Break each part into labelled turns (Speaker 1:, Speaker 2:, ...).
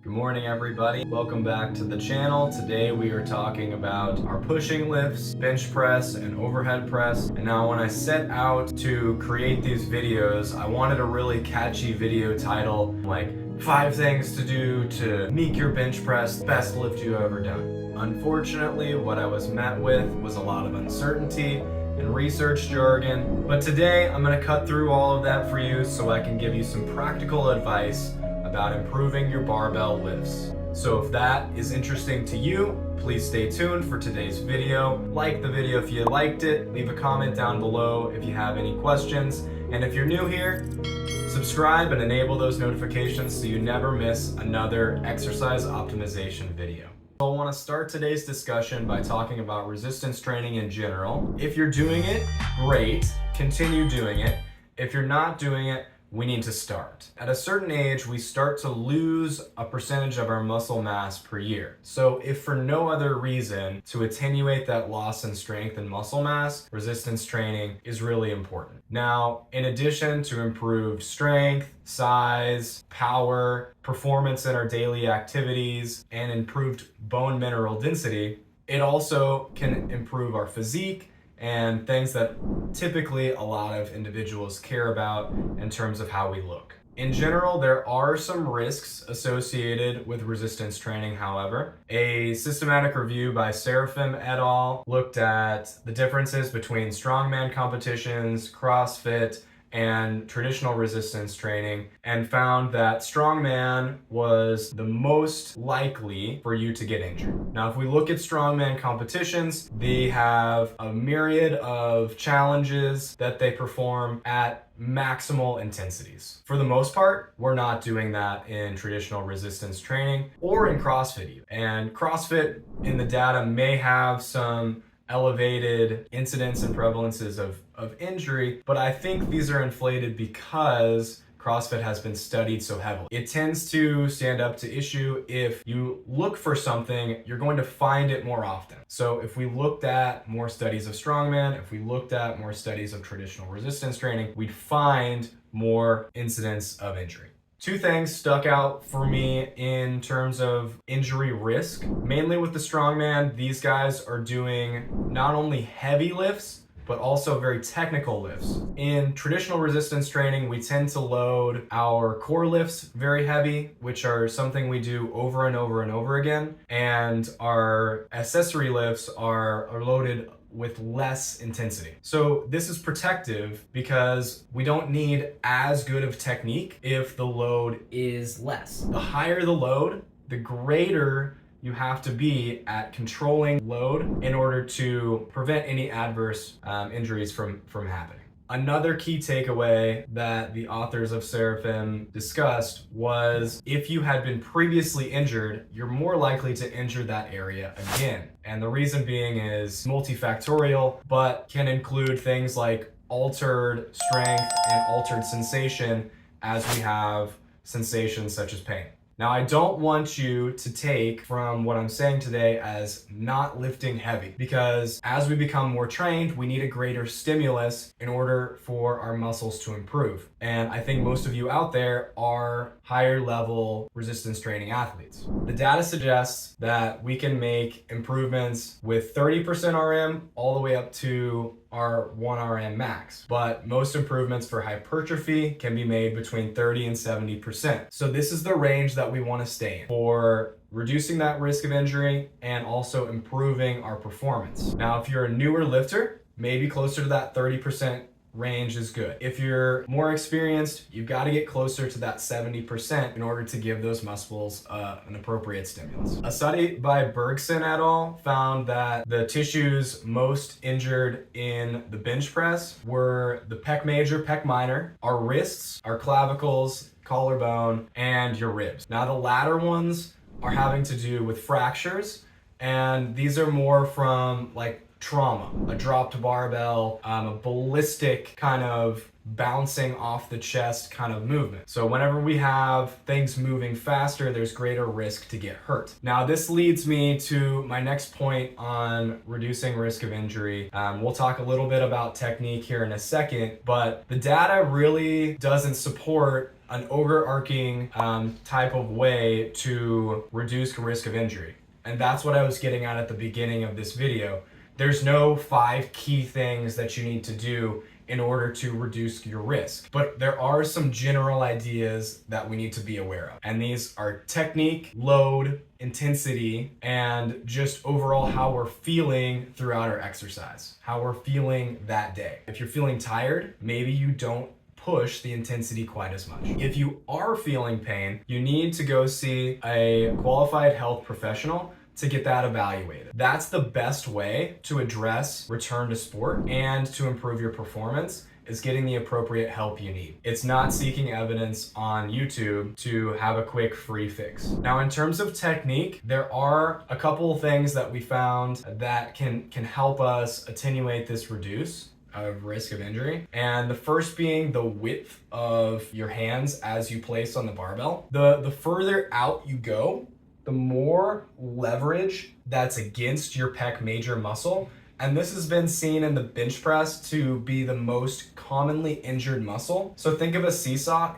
Speaker 1: Good morning, everybody. Welcome back to the channel. Today we are talking about our pushing lifts, bench press, and overhead press. And now when I set out to create these videos, I wanted a really catchy video title like 5 things to do to make your bench press the best lift you've ever done. Unfortunately, what I was met with was a lot of uncertainty and research jargon. But today I'm going to cut through all of that for you so I can give you some practical advice about improving your barbell lifts. So if that is interesting to you, please stay tuned for today's video. Like the video if you liked it, leave a comment down below if you have any questions, and if you're new here, subscribe and enable those notifications so you never miss another exercise optimization video. So I want to start today's discussion by talking about resistance training in general. If you're doing it, great, continue doing it. If you're not doing it, we need to start. At a certain age, we start to lose a percentage of our muscle mass per year. So if for no other reason to attenuate that loss in strength and muscle mass, resistance training is really important. Now, in addition to improved strength, size, power, performance in our daily activities, and improved bone mineral density, it also can improve our physique and things that typically a lot of individuals care about in terms of how we look. In general, there are some risks associated with resistance training, however. A systematic review by Seraphim et al. Looked at the differences between strongman competitions, CrossFit, and traditional resistance training, and found that strongman was the most likely for you to get injured. Now, if we look at strongman competitions, they have a myriad of challenges that they perform at maximal intensities. For the most part, we're not doing that in traditional resistance training or in CrossFit even. And CrossFit in the data may have some elevated incidence and prevalences of injury, but I think these are inflated because CrossFit has been studied so heavily. It tends to stand up to issue. If you look for something, you're going to find it more often. So if we looked at more studies of strongman, if we looked at more studies of traditional resistance training, we'd find more incidence of injury. 2 things stuck out for me in terms of injury risk. Mainly with the strongman, these guys are doing not only heavy lifts, but also very technical lifts. In traditional resistance training, we tend to load our core lifts very heavy, which are something we do over and over and over again. And our accessory lifts are loaded with less intensity. So this is protective because we don't need as good of technique if the load is less. The higher the load, the greater you have to be at controlling load in order to prevent any adverse injuries from happening. Another key takeaway that the authors of Seraphim discussed was if you had been previously injured, you're more likely to injure that area again. And the reason being is multifactorial, but can include things like altered strength and altered sensation as we have sensations such as pain. Now, I don't want you to take from what I'm saying today as not lifting heavy, because as we become more trained, we need a greater stimulus in order for our muscles to improve. And I think most of you out there are higher level resistance training athletes. The data suggests that we can make improvements with 30% RM all the way up to our 1 RM max, but most improvements for hypertrophy can be made between 30 and 70%. So this is the range that we want to stay in for reducing that risk of injury and also improving our performance. Now, if you're a newer lifter, maybe closer to that 30% range is good. If you're more experienced, you've got to get closer to that 70% in order to give those muscles an appropriate stimulus. A study by Bergson et al. Found that the tissues most injured in the bench press were the pec major, pec minor, our wrists, our clavicles, collarbone, and your ribs. Now the latter ones are having to do with fractures, and these are more from like trauma, a dropped barbell, a ballistic kind of bouncing off the chest kind of movement. So whenever we have things moving faster, there's greater risk to get hurt. Now this leads me to my next point on reducing risk of injury. We'll talk a little bit about technique here in a second, but the data really doesn't support an overarching type of way to reduce risk of injury. And that's what I was getting at the beginning of this video. There's no 5 key things that you need to do in order to reduce your risk. But there are some general ideas that we need to be aware of. And these are technique, load, intensity, and just overall how we're feeling throughout our exercise, how we're feeling that day. If you're feeling tired, maybe you don't push the intensity quite as much. If you are feeling pain, you need to go see a qualified health professional to get that evaluated. That's the best way to address return to sport and to improve your performance, is getting the appropriate help you need. It's not seeking evidence on YouTube to have a quick free fix. Now, in terms of technique, there are a couple of things that we found that can help us attenuate this reduce of risk of injury. And the first being the width of your hands as you place on the barbell. The further out you go, the more leverage that's against your pec major muscle. And this has been seen in the bench press to be the most commonly injured muscle. So think of a seesaw,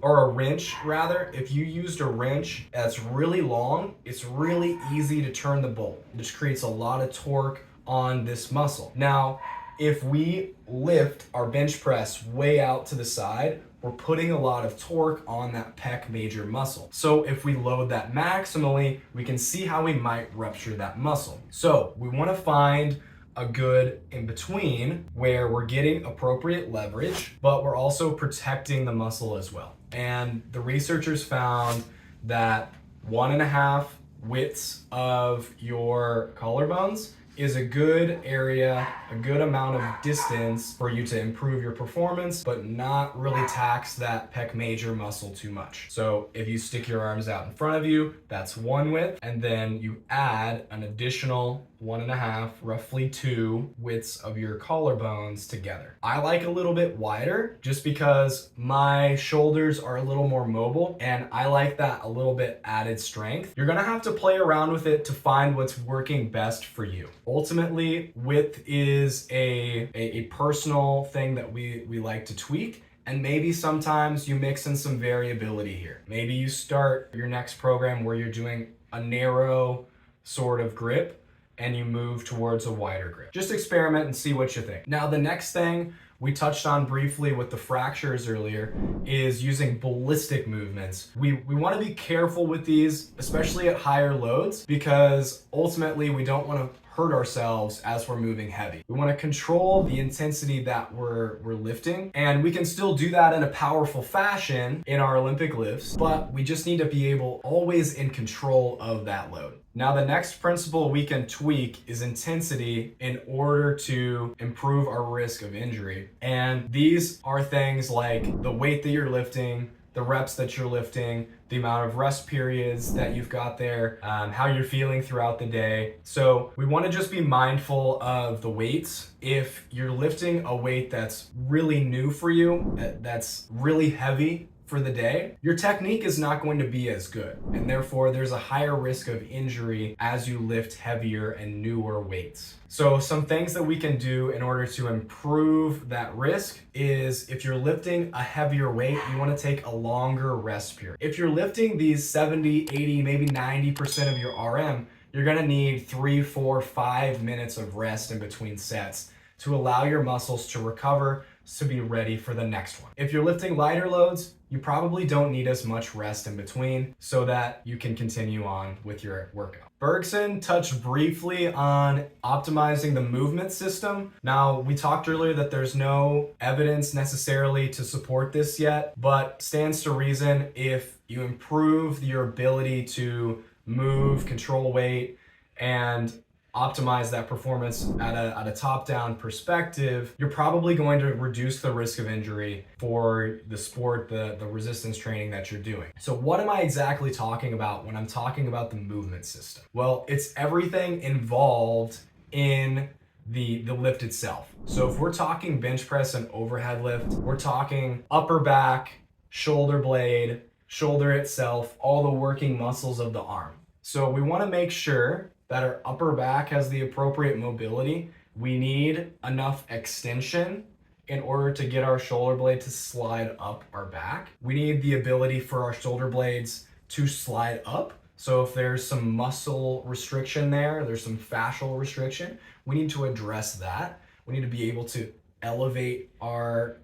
Speaker 1: or a wrench rather, if you used a wrench that's really long, it's really easy to turn the bolt. It just creates a lot of torque on this muscle. Now, if we lift our bench press way out to the side, we're putting a lot of torque on that pec major muscle. So if we load that maximally, we can see how we might rupture that muscle. So we want to find a good in between where we're getting appropriate leverage, but we're also protecting the muscle as well. And the researchers found that 1.5 widths of your collarbones is a good area, a good amount of distance for you to improve your performance, but not really tax that pec major muscle too much. So if you stick your arms out in front of you, that's 1 width, and then you add an additional 1.5, roughly 2 widths of your collarbones together. I like a little bit wider just because my shoulders are a little more mobile and I like that a little bit added strength. You're gonna have to play around with it to find what's working best for you. Ultimately, width is a personal thing that we like to tweak. And maybe sometimes you mix in some variability here. Maybe you start your next program where you're doing a narrow sort of grip and you move towards a wider grip. Just experiment and see what you think. Now, the next thing we touched on briefly with the fractures earlier is using ballistic movements. We want to be careful with these, especially at higher loads, because ultimately we don't want to hurt ourselves as we're moving heavy. We want to control the intensity that we're lifting, and we can still do that in a powerful fashion in our Olympic lifts, but we just need to be always in control of that load. Now, the next principle we can tweak is intensity in order to improve our risk of injury. And these are things like the weight that you're lifting, the reps that you're lifting, the amount of rest periods that you've got there, how you're feeling throughout the day. So we want to just be mindful of the weights. If you're lifting a weight that's really new for you, that's really heavy for the day, your technique is not going to be as good. And therefore, there's a higher risk of injury as you lift heavier and newer weights. So some things that we can do in order to improve that risk is, if you're lifting a heavier weight, you want to take a longer rest period. If you're lifting these 70, 80, maybe 90% of your RM, you're going to need 3, 4, 5 minutes of rest in between sets to allow your muscles to recover to be ready for the next one. If you're lifting lighter loads, you probably don't need as much rest in between so that you can continue on with your workout. Bergson touched briefly on optimizing the movement system. Now, we talked earlier that there's no evidence necessarily to support this yet, but stands to reason if you improve your ability to move, control weight, and optimize that performance at a top-down perspective, you're probably going to reduce the risk of injury for the sport, the resistance training that you're doing. So what am I exactly talking about when I'm talking about the movement system? Well, it's everything involved in the lift itself. So if we're talking bench press and overhead lift, we're talking upper back, shoulder blade, shoulder itself, all the working muscles of the arm. So we want to make sure that our upper back has the appropriate mobility. We need enough extension in order to get our shoulder blade to slide up our back. We need the ability for our shoulder blades to slide up. So if there's some muscle restriction there's some fascial restriction, we need to address that. We need to be able to elevate our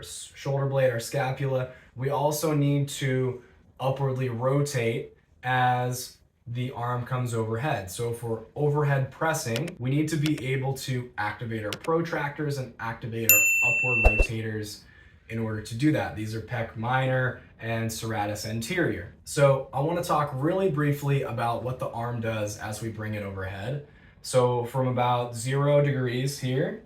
Speaker 1: shoulder blade, our scapula. We also need to upwardly rotate as the arm comes overhead. So if we're overhead pressing, we need to be able to activate our protractors and activate our upward rotators in order to do that. These are pec minor and serratus anterior. So I want to talk really briefly about what the arm does as we bring it overhead. So from about 0 degrees here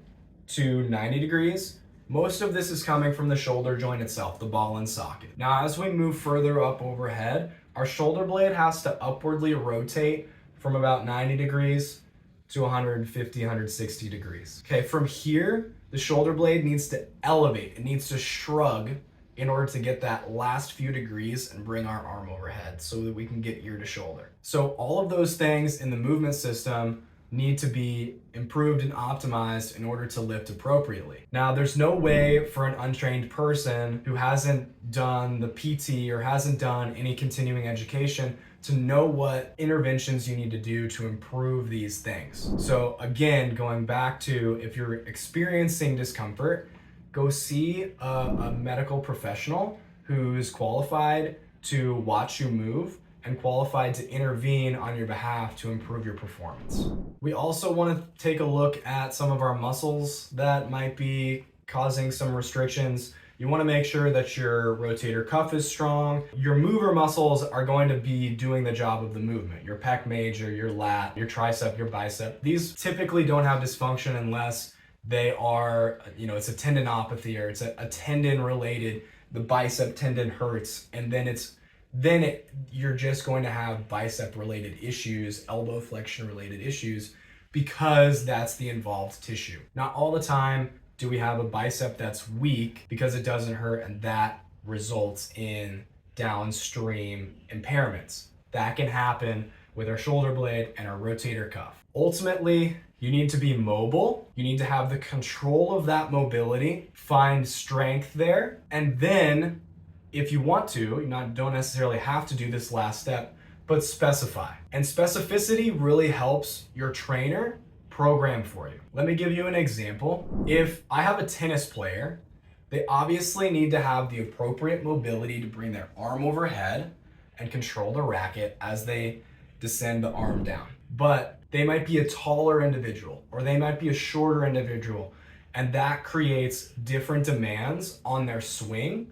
Speaker 1: to 90 degrees, most of this is coming from the shoulder joint itself, the ball and socket. Now, as we move further up overhead, our shoulder blade has to upwardly rotate from about 90 degrees to 150, 160 degrees. Okay, from here, the shoulder blade needs to elevate. It needs to shrug in order to get that last few degrees and bring our arm overhead so that we can get ear to shoulder. So all of those things in the movement system need to be improved and optimized in order to lift appropriately. Now, there's no way for an untrained person who hasn't done the PT or hasn't done any continuing education to know what interventions you need to do to improve these things. So again, going back to, if you're experiencing discomfort, go see a medical professional who's qualified to watch you move and qualified to intervene on your behalf to improve your performance. We also want to take a look at some of our muscles that might be causing some restrictions. You want to make sure that your rotator cuff is strong. Your mover muscles are going to be doing the job of the movement. Your pec major, your lat, your tricep, your bicep. These typically don't have dysfunction unless they are, it's a tendinopathy or it's a tendon related. The bicep tendon hurts, and then you're just going to have bicep related issues, elbow flexion related issues, because that's the involved tissue. Not all the time do we have a bicep that's weak because it doesn't hurt, and that results in downstream impairments. That can happen with our shoulder blade and our rotator cuff. Ultimately, you need to be mobile. You need to have the control of that mobility, find strength there, and then if you want to, you don't necessarily have to do this last step, but specify. And specificity really helps your trainer program for you. Let me give you an example. If I have a tennis player, they obviously need to have the appropriate mobility to bring their arm overhead and control the racket as they descend the arm down. But they might be a taller individual or they might be a shorter individual, and that creates different demands on their swing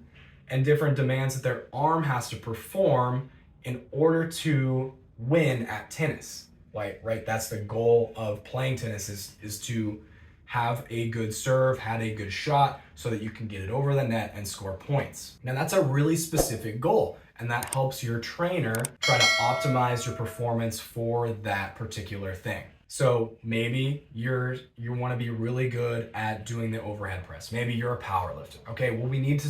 Speaker 1: and different demands that their arm has to perform in order to win at tennis. Right? That's the goal of playing tennis is to have a good serve, have a good shot so that you can get it over the net and score points. Now that's a really specific goal, and that helps your trainer try to optimize your performance for that particular thing. So maybe you want to be really good at doing the overhead press. Maybe you're a power lifter. Okay, well, we need to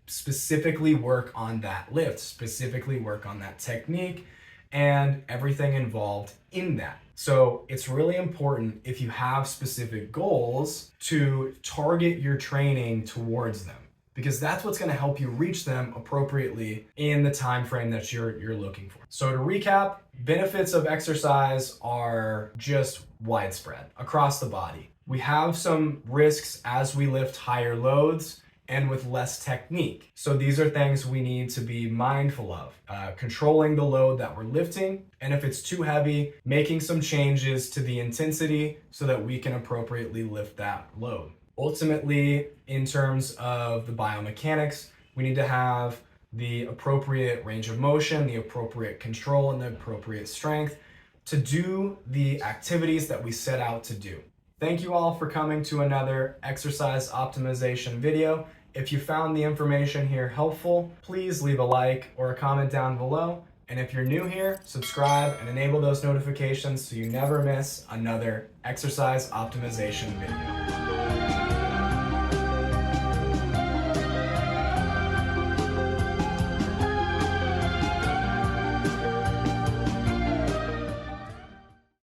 Speaker 1: specifically work on that lift, specifically work on that technique and everything involved in that. So it's really important, if you have specific goals, to target your training towards them, because that's what's going to help you reach them appropriately in the time frame that you're looking for. So to recap, benefits of exercise are just widespread across the body. We have some risks as we lift higher loads and with less technique. So these are things we need to be mindful of. Controlling the load that we're lifting, and if it's too heavy, making some changes to the intensity so that we can appropriately lift that load. Ultimately, in terms of the biomechanics, we need to have the appropriate range of motion, the appropriate control, and the appropriate strength to do the activities that we set out to do. Thank you all for coming to another exercise optimization video. If you found the information here helpful, please leave a like or a comment down below. And if you're new here, subscribe and enable those notifications so you never miss another exercise optimization video.